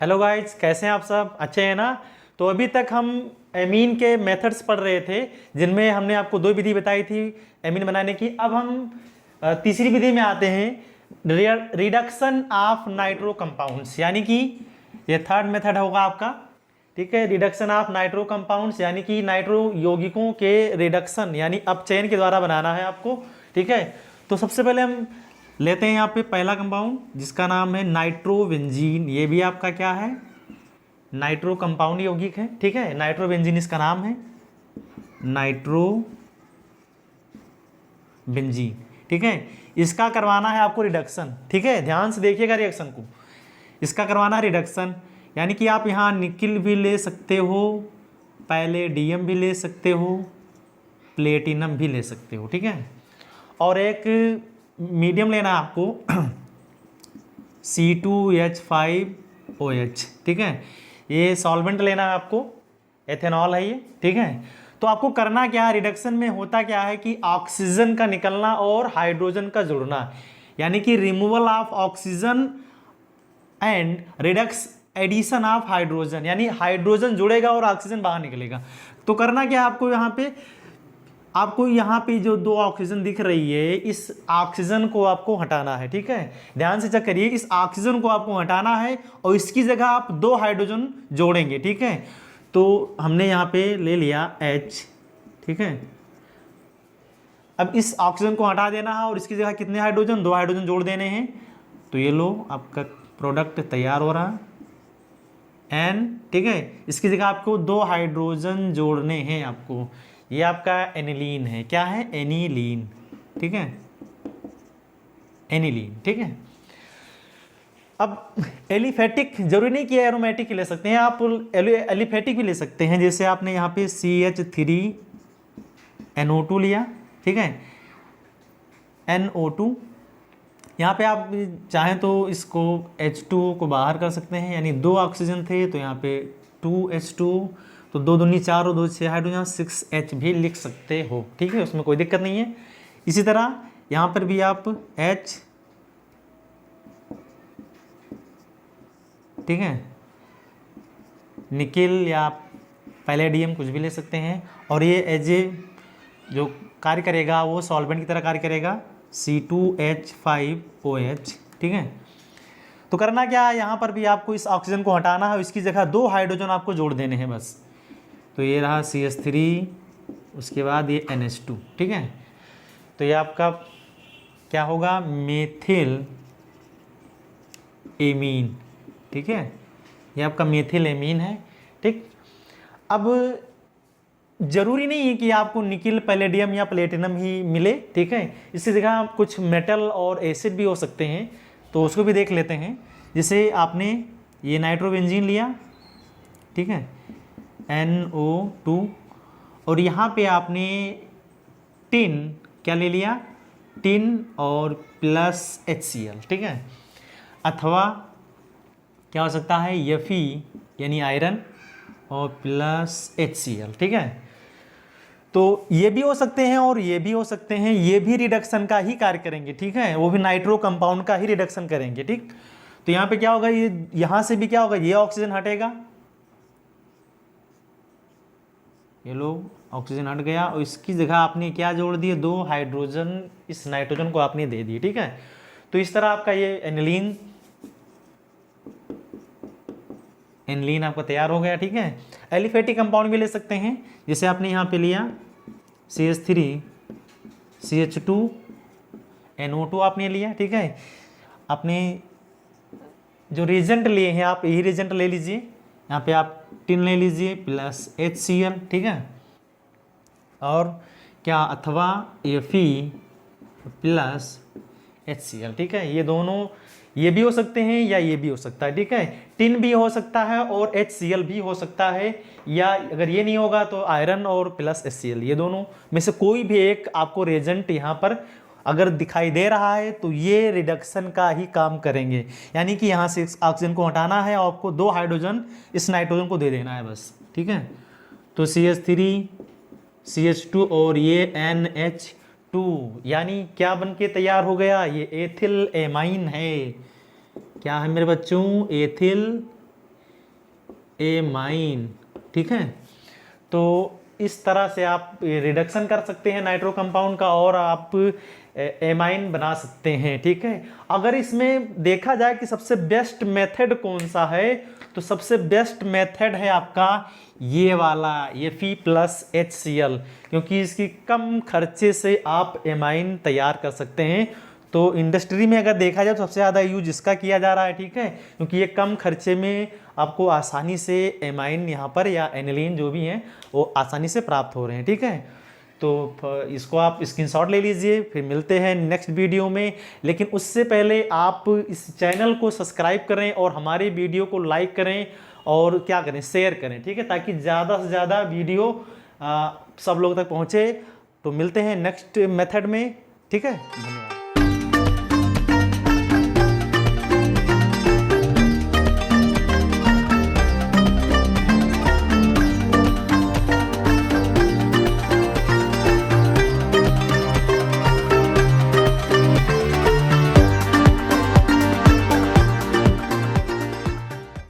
Hello guys, कैसे हैं आप सब? अच्छे हैं ना? तो अभी तक हम एमीन के मेथड्स पढ़ रहे थे, जिनमें हमने आपको दो विधि बताई थी एमीन बनाने की। अब हम तीसरी विधि में आते हैं, रिडक्शन ऑफ नाइट्रो कंपाउंड्स, यानी कि ये थर्ड मेथड होगा आपका। ठीक है, रिडक्शन ऑफ नाइट्रो कंपाउंड्स यानी कि नाइट्रो यौगिकों के रिडक्शन यानी अपचयन के द्वारा बनाना है आपको। ठीक है, तो सबसे पहले हम लेते हैं यहाँ पे पहला कंपाउंड, जिसका नाम है नाइट्रोबेंजीन। ये भी आपका क्या है? नाइट्रो कंपाउंड यौगिक है। ठीक है, नाइट्रोबेंजीन इसका नाम है, नाइट्रोबेंजीन। ठीक है, इसका करवाना है आपको रिडक्शन। ठीक है, ध्यान से देखिएगा रिएक्शन को। इसका करवाना है रिडक्शन, यानी कि आप यहाँ निकिल भी ले सकते हो, पैलेडियम भी ले सकते हो, प्लेटिनम भी ले सकते हो। ठीक है, और एक मीडियम लेना है आपको C2H5OH। ठीक है, ये सॉल्वेंट लेना है आपको, एथेनॉल है ये। ठीक है, तो आपको करना क्या है, रिडक्शन में होता क्या है कि ऑक्सीजन का निकलना और हाइड्रोजन का जुड़ना, यानी कि removal of oxygen and redox addition of hydrogen, यानी हाइड्रोजन जुड़ेगा और ऑक्सीजन बाहर निकलेगा। तो करना क्या है आपको यहाँ पे जो दो ऑक्सीजन दिख रही है, इस ऑक्सीजन को आपको हटाना है। ठीक है, ध्यान से चेक करिए, इस ऑक्सीजन को आपको हटाना है और इसकी जगह आप दो हाइड्रोजन जोड़ेंगे। ठीक है, तो हमने यहाँ पे ले लिया H। ठीक है, अब इस ऑक्सीजन को हटा देना है और इसकी जगह कितने हाइड्रोजन? दो हाइड्रोजन जोड़ देने हैं। तो ये लो, आपका प्रोडक्ट तैयार हो रहा है N। ठीक है, इसकी जगह आपको दो हाइड्रोजन जोड़ने हैं आपको। ये आपका एनिलीन है। क्या है? एनिलीन। ठीक है, एनिलीन। ठीक है, अब एलिफेटिक जरूरी नहीं कि एरोमेटिक ले सकते हैं आप, एलिफेटिक भी ले सकते हैं। जैसे आपने यहाँ पे CH3NO2 लिया। ठीक है, NO2, यहाँ पे आप चाहें तो इसको H2 को बाहर कर सकते हैं, यानी दो ऑक्सीजन थे तो यहाँ पे 2H2, तो दो दूनी 4 और 2 6 हाइड्रोजन 6H भी लिख सकते हो। ठीक है, उसमें कोई दिक्कत नहीं है। इसी तरह यहाँ पर भी आप H, ठीक है, निकिल या पैलेडियम कुछ भी ले सकते हैं, और ये एज ए जो कार्य करेगा वो सॉल्वेंट की तरह कार्य करेगा, C2H5OH। ठीक है, तो करना क्या है, यहाँ पर भी आपको इस ऑक्सीजन को हटाना है, इसकी जगह दो हाइड्रोजन आपको जोड़ देने हैं बस। तो ये रहा CH3, उसके बाद ये NH2। ठीक है, तो ये आपका क्या होगा? Methyl amine. ठीक है, ये आपका मेथिल एमीन है। ठीक, अब जरूरी नहीं है कि आपको निकिल, पैलेडियम या प्लेटिनम ही मिले। ठीक है, इसकी जगह कुछ मेटल और एसिड भी हो सकते हैं, तो उसको भी देख लेते हैं। जैसे आपने ये नाइट्रोबेंजीन लिया, ठीक है, NO2, और यहाँ पे आपने टिन क्या ले लिया? टिन और प्लस HCl। ठीक है, अथवा क्या हो सकता है? Fe यानी आयरन और प्लस HCl। ठीक है, तो ये भी हो सकते हैं और ये भी हो सकते हैं, ये भी रिडक्शन का ही कार्य करेंगे। ठीक है, वो भी नाइट्रो कंपाउंड का ही रिडक्शन करेंगे। ठीक, तो यहाँ पे क्या होगा, ये यहाँ से भी क्या होगा, ये ऑक्सीजन हटेगा, ये लो ऑक्सीजन हट गया, और इसकी जगह आपने क्या जोड़ दिए? दो हाइड्रोजन इस नाइट्रोजन को आपने दे दिए। ठीक है, तो इस तरह आपका ये एनिलीन आपका तैयार हो गया। ठीक है, एलिफेटिक कंपाउंड भी ले सकते हैं, जैसे आपने यहाँ पे लिया CH3 CH2NO2 आपने लिया। ठीक है, आपने जो रिएजेंट लिए हैं आप यही रिएजेंट ले लीजिए, यहाँ पे आप टिन ले लीजिए प्लस HCl। ठीक है, और क्या, अथवा Fe प्लस HCl। ठीक है, ये दोनों, ये भी हो सकते हैं या ये भी हो सकता है। ठीक है, टिन भी हो सकता है और HCl भी हो सकता है, या अगर ये नहीं होगा तो आयरन और प्लस HCl, ये दोनों में से कोई भी एक आपको रिएजेंट यहाँ पर अगर दिखाई दे रहा है तो ये रिडक्शन का ही काम करेंगे। यानी कि यहाँ से ऑक्सीजन को हटाना है और आपको दो हाइड्रोजन इस नाइट्रोजन को दे देना है बस। ठीक है, तो CH3 CH2 और ये NH2, यानी क्या बन के तैयार हो गया? ये एथिल एमाइन है। क्या है मेरे बच्चों? एथिल एमाइन, ठीक है। तो इस तरह से आप रिडक्शन कर सकते हैं नाइट्रो कंपाउंड का और आप एमाइन बना सकते हैं, ठीक है। अगर इसमें देखा जाए कि सबसे बेस्ट मेथड कौन सा है, तो सबसे बेस्ट मेथड है आपका ये वाला, ये Fe+HCl, क्योंकि इसकी कम खर्चे से आप एमाइन तैयार कर सकते हैं। तो इंडस्ट्री में अगर देखा जाए तो सबसे ज़्यादा यूज इसका किया जा रहा है, ठीक है, क्योंकि ये कम खर्चे में आपको आसानी से एमाइन यहाँ पर या एनिलीन जो भी हैं वो आसानी से प्राप्त हो रहे हैं, ठीक है। तो इसको आप स्क्रीनशॉट ले लीजिए, फिर मिलते हैं नेक्स्ट वीडियो में। लेकिन उससे पहले आप इस चैनल को सब्सक्राइब करें और हमारे वीडियो को लाइक करें और क्या करें, शेयर करें, ठीक है, ताकि ज़्यादा से ज़्यादा वीडियो सब लोग तक पहुँचे। तो मिलते हैं नेक्स्ट मेथड में, ठीक है। धन्यवाद।